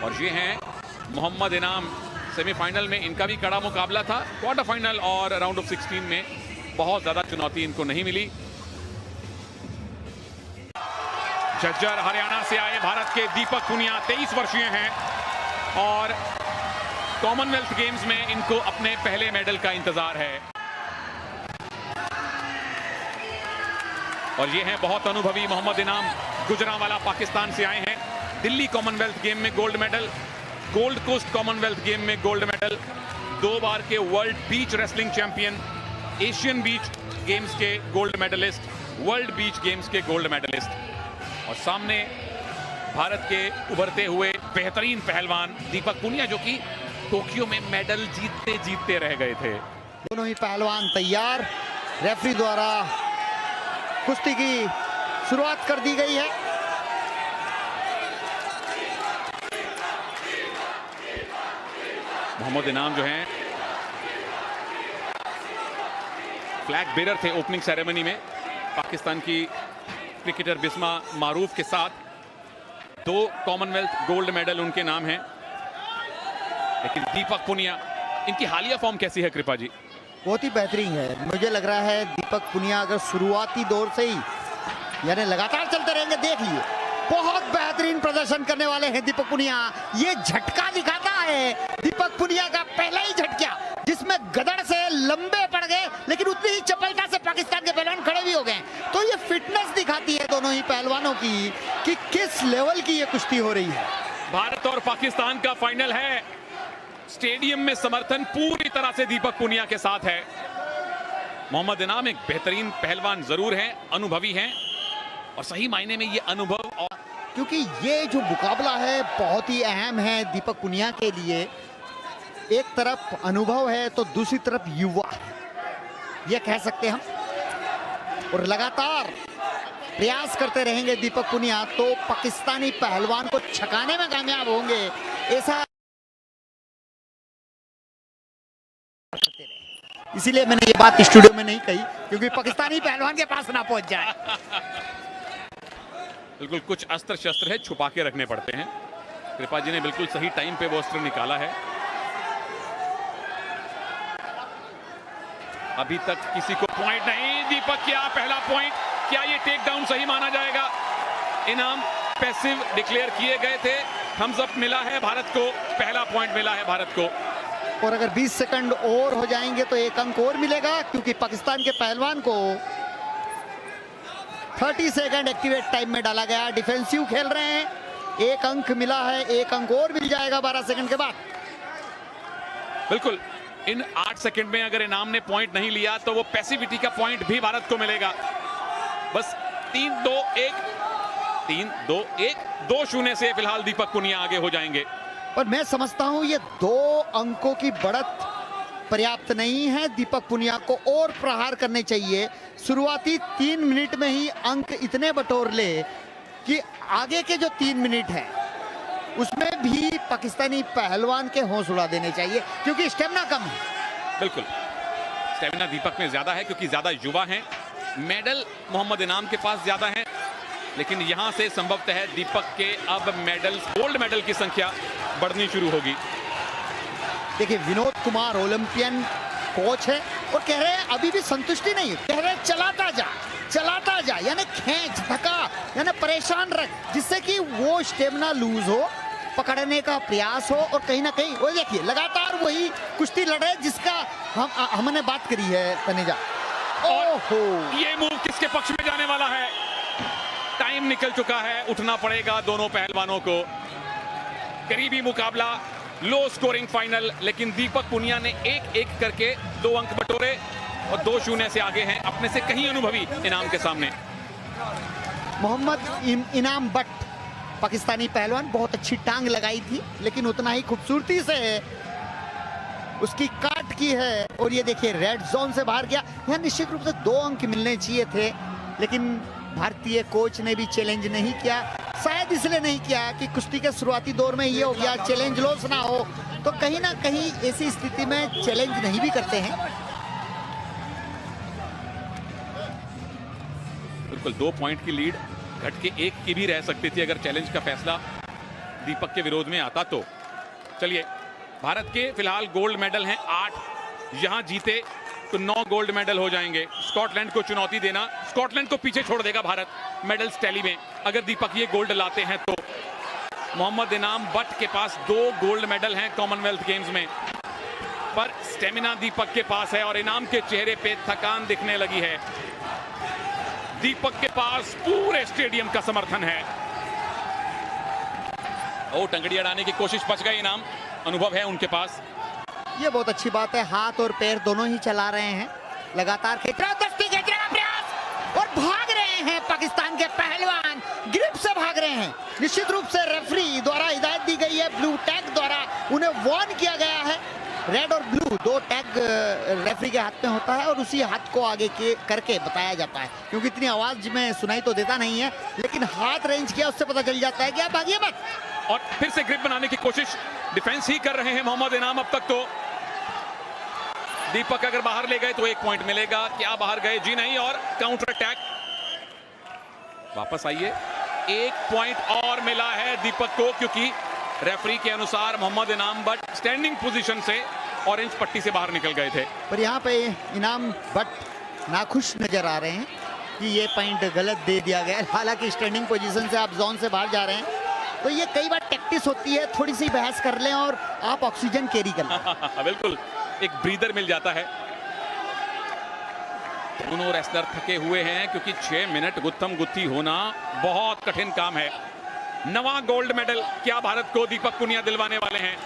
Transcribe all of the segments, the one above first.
और ये हैं मोहम्मद इनाम। सेमीफाइनल में इनका भी कड़ा मुकाबला था, क्वार्टर फाइनल और राउंड ऑफ 16 में बहुत ज्यादा चुनौती इनको नहीं मिली। झज्जर हरियाणा से आए भारत के दीपक पुनिया 23 वर्षीय हैं और कॉमनवेल्थ गेम्स में इनको अपने पहले मेडल का इंतजार है। और ये हैं बहुत अनुभवी मोहम्मद इनाम, गुजरांवाला पाकिस्तान से आए हैं। दिल्ली कॉमनवेल्थ गेम में gold medal, Gold Coast Commonwealth game में गोल्ड मेडल, 2 बार के world beach wrestling champion, Asian beach games के gold medalist, world beach games के गोल्ड मेडलिस्ट। और सामने भारत के उभरते हुए बेहतरीन पहलवान दीपक पुनिया, जो कि टोक्यो में मेडल जीतते जीतते रह गए थे। दोनों ही पहलवान तैयार, रेफरी द्वारा कुश्ती की शुरुआत कर दी गई है। मोहम्मद इनाम जो हैं फ्लैग बेरर थे ओपनिंग सेरेमनी में। पाकिस्तान की क्रिकेटर बिस्मा मारूफ के साथ 2 कॉमनवेल्थ गोल्ड मेडल उनके नाम हैं। लेकिन दीपक पुनिया, इनकी हालिया फॉर्म कैसी है कृपा जी? बहुत ही बेहतरीन है। मुझे लग रहा है दीपक पुनिया अगर शुरुआती दौर से ही यानी लगातार चलते रहेंगे, देख लिए बहुत बेहतरीन प्रदर्शन करने वाले हैं दीपक पुनिया। ये झटका दिखाता है दीपक पुनिया का पहला ही झटका, जिसमें गदड़ से लंबे पड़ गए, लेकिन उतनी ही चपलता से पाकिस्तान के पहलवान खड़े भी हो गए। तो ये फिटनेस दिखाती है दोनों ही पहलवानों की कि किस लेवल की ये कुश्ती हो रही है। भारत और पाकिस्तान का फाइनल है। स्टेडियम में समर्थन पूरी तरह से दीपक पुनिया के साथ है। मोहम्मद इनाम एक बेहतरीन पहलवान जरूर हैं, अनुभवी हैं, और सही मायने में ये अनुभव और क्योंकि ये जो मुकाबला है बहुत ही अहम है दीपक पुनिया के लिए। एक तरफ अनुभव है तो दूसरी तरफ युवा है, ये कह सकते हम। और लगातार प्रयास करते रहेंगे दीपक पुनिया तो पाकिस्तानी पहलवान को छकाने में कामयाब होंगे, ऐसा इसीलिए मैंने ये बात स्टूडियो में नहीं कही, क्योंकि पाकिस्तानी पहलवान के पास ना पहुंच जाए। बिल्कुल कुछ अस्त्र शस्त्र है, छुपा के रखने पड़ते हैं। कृपा जी ने बिल्कुल सही टाइम पे वो अस्त्र निकाला है। अभी तक किसी को पॉइंट नहीं। दीपक क्या पहला पॉइंट, क्या ये टेक डाउन सही माना जाएगा? इनाम पैसिव डिक्लेयर किए गए थे, थम्स अप मिला है भारत को, पहला पॉइंट मिला है भारत को। और अगर 20 सेकंड और हो जाएंगे तो 1 अंक और मिलेगा, क्योंकि पाकिस्तान के पहलवान को 30 सेकंड एक्टिवेट टाइम में डाला गया। डिफेंसिव खेल रहे हैं, 1 अंक मिला है, 1 अंक और मिल जाएगा 12 सेकंड के बाद। बिल्कुल, इन 8 सेकंड में अगर इनाम ने पॉइंट नहीं लिया तो वो पैसिविटी का पॉइंट भी भारत को मिलेगा। बस 3-2-1 2-0 से फिलहाल दीपक पुनिया आगे हो जाएंगे। और मैं समझता हूं ये 2 अंकों की बढ़त पर्याप्त नहीं है। दीपक पुनिया को और प्रहार करने चाहिए। शुरुआती 3 मिनट में ही अंक इतने बटोर ले कि आगे के जो 3 मिनट है उसमें भी पाकिस्तानी पहलवान के होश उड़ा देने चाहिए, क्योंकि स्टेमिना कम है। बिल्कुल, स्टेमिना दीपक में ज्यादा है क्योंकि ज्यादा युवा हैं। मेडल मोहम्मद इनाम के पास ज्यादा हैं, लेकिन यहां से संभवतः दीपक के अब मेडल, गोल्ड मेडल की संख्या बढ़नी शुरू होगी। देखिए विनोद कुमार ओलंपियन कोच है और कह रहे हैं अभी भी संतुष्टि नहीं है, कह रहे हैं चलाता जा, यानी खींच धक्का, यानी परेशान रख, जिससे कि वो स्टेमिना लूज हो, पकड़ने का प्रयास हो। और कहीं ना कहीं वो देखिए लगातार वही कुश्ती लड़ रहे जिसका हमने बात करी है तनेजा। ओहो, ये मूव किसके पक्ष में जाने वाला है? टाइम निकल चुका है, उठना पड़ेगा दोनों पहलवानों को। करीबी मुकाबला, लो स्कोरिंग फाइनल, लेकिन दीपक पुनिया ने 1-1 करके 2 अंक बटोरे और 2-0 से आगे हैं अपने से कहीं अनुभवी इनाम के सामने। मोहम्मद इनाम बट पाकिस्तानी पहलवान, बहुत अच्छी टांग लगाई थी, लेकिन उतना ही खूबसूरती से उसकी काट की है। और ये देखिए रेड जोन से बाहर गया। यहाँ निश्चित रूप से 2 अंक मिलने चाहिए थे, लेकिन भारतीय कोच ने भी चैलेंज नहीं किया। शायद इसलिए नहीं किया कि कुश्ती के शुरुआती दौर में ये हो गया चैलेंज लॉस ना हो, तो कहीं ना कहीं ऐसी स्थिति में चैलेंज नहीं भी करते हैं। बिल्कुल 2 पॉइंट की लीड घट के 1 की भी रह सकती थी अगर चैलेंज का फैसला दीपक के विरोध में आता तो। चलिए, भारत के फिलहाल गोल्ड मेडल हैं 8, यहां जीते तो 9 गोल्ड मेडल हो जाएंगे। स्कॉटलैंड को चुनौती देना, स्कॉटलैंड को पीछे छोड़ देगा भारत मेडल्स टैली में अगर दीपक ये गोल्ड लाते हैं तो। मोहम्मद इनाम बट के पास 2 गोल्ड मेडल हैं कॉमनवेल्थ गेम्स में, पर स्टेमिना दीपक के पास है और इनाम के चेहरे पे थकान दिखने लगी है। दीपक के पास पूरे स्टेडियम का समर्थन है। ओ, टंगड़ी अड़ाने की कोशिश, बच गए इनाम, अनुभव है उनके पास। ये बहुत अच्छी बात है, हाथ और पैर दोनों ही चला रहे हैं, लगातार खींचने का प्रयास और भाग रहे हैं पाकिस्तान के पहलवान, ग्रिप से भाग रहे हैं। निश्चित रूप से रेफरी द्वारा हिदायत दी गई है, ब्लू टैग द्वारा उन्हें वार्न किया गया है। रेड और ब्लू 2 टैग रेफरी के हाथ में होता है और उसी हाथ को आगे के करके बताया जाता है, क्योंकि इतनी आवाज में सुनाई तो देता नहीं है, लेकिन हाथ रेंज किया उससे पता चल जाता है कि आप भागिए मत। और फिर से ग्रिप बनाने की कोशिश, डिफेंस ही कर रहे हैं मोहम्मद इनाम अब तक तो। दीपक अगर बाहर ले गए तो 1 पॉइंट मिलेगा, क्या बाहर गए? जी नहीं, और काउंटर अटैक। वापस आइए, 1 पॉइंट और मिला है दीपक को, क्योंकि रेफरी के अनुसार मोहम्मद इनाम बट स्टैंडिंग पोजीशन से ऑरेंज पट्टी से बाहर निकल गए थे। पर यहाँ पे इनाम बट नाखुश नजर आ रहे हैं कि ये पॉइंट गलत दे दिया गया। हालांकि स्टैंडिंग पोजीशन से आप जोन से बाहर जा रहे हैं, तो ये कई बार टैक्टिस होती है, थोड़ी सी बहस कर लें और आप ऑक्सीजन कैरी कर लें। बिल्कुल, एक ब्रीदर मिल जाता है। दोनों रेसलर थके हुए हैं, क्योंकि 6 मिनट गुत्थम गुत्थी होना बहुत कठिन काम है। 9वां गोल्ड मेडल क्या भारत को दीपक पुनिया दिलवाने वाले हैं?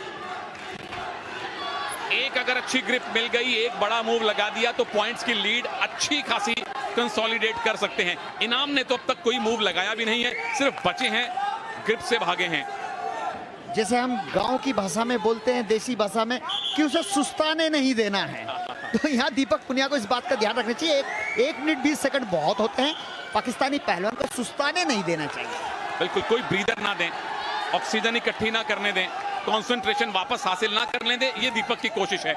एक अगर अच्छी ग्रिप मिल गई, एक बड़ा मूव लगा दिया तो पॉइंट्स की लीड अच्छी खासी कंसोलिडेट कर सकते हैं। इनाम ने तो अब तक कोई मूव लगाया भी नहीं है, सिर्फ बचे हैं, ग्रिप से भागे हैं। जैसे हम गांव की भाषा में बोलते हैं, देसी भाषा में, कि उसे सुस्ताने नहीं देना है। तो यहाँ दीपक पुनिया को इस बात का ध्यान रखना चाहिए। 1 मिनट 20 सेकंड बहुत होते हैं, पाकिस्तानी पहलवान को सुस्ताने नहीं देना चाहिए। बिल्कुल, कोई ब्रीदर ना दें, ऑक्सीजन इकट्ठी ना करने दें, कंसंट्रेशन वापस हासिल ना करने दें, ये दीपक की कोशिश है।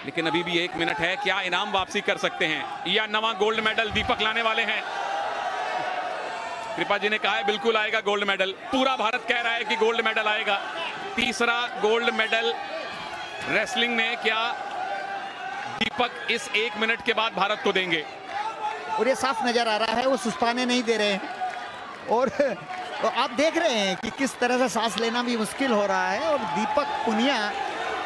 लेकिन अभी भी 1 मिनट है, क्या इनाम वापसी कर सकते हैं या 9वां गोल्ड मेडल दीपक लाने वाले हैं? कृपा जी ने कहा है बिल्कुल आएगा गोल्ड मेडल, पूरा भारत कह रहा है कि गोल्ड मेडल आएगा। 3रा गोल्ड मेडल रेसलिंग में क्या दीपक इस 1 मिनट के बाद भारत को देंगे? और ये साफ नजर आ रहा है वो सुस्ताने नहीं दे रहे हैं, और तो आप देख रहे हैं कि किस तरह से सांस लेना भी मुश्किल हो रहा है। और दीपक पुनिया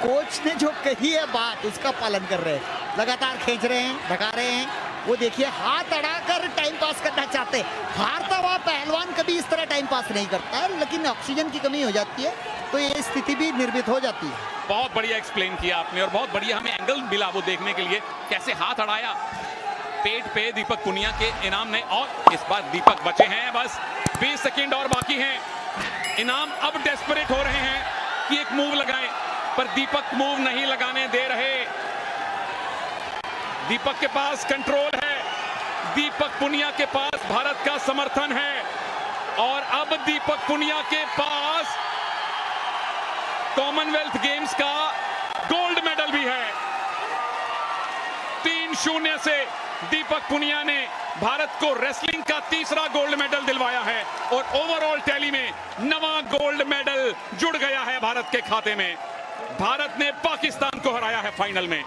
कोच ने जो कही है बात, उसका पालन कर रहे हैं, लगातार खींच रहे हैं, ढका रहे हैं। वो देखिए, हाथ अड़ाकर टाइम पास करना चाहते हैं। हारता हुआ पहलवान कभी इस तरह टाइम पास नहीं करता है, लेकिन ऑक्सीजन की कमी हो जाती है तो ये स्थिति भी निर्मित हो जाती है। बहुत बढ़िया एक्सप्लेन किया आपने, और बहुत बढ़िया हमें एंगल मिला वो देखने के लिए, कैसे हाथ अड़ाया पेट पे दीपक पुनिया के इनाम ने। और इस बार दीपक बचे हैं, बस 20 सेकंड और बाकी हैं। इनाम अब डेस्परेट हो रहे हैं कि एक मूव लगाएं, पर दीपक मूव नहीं लगाने दे रहे। दीपक के पास कंट्रोल है, दीपक पुनिया के पास भारत का समर्थन है, और अब दीपक पुनिया के पास कॉमनवेल्थ गेम्स का गोल्ड मेडल भी है। 3-0 से दीपक पुनिया ने भारत को रेसलिंग का 3रा गोल्ड मेडल दिलवाया है, और ओवरऑल टैली में 9वां गोल्ड मेडल जुड़ गया है भारत के खाते में। भारत ने पाकिस्तान को हराया है फाइनल में।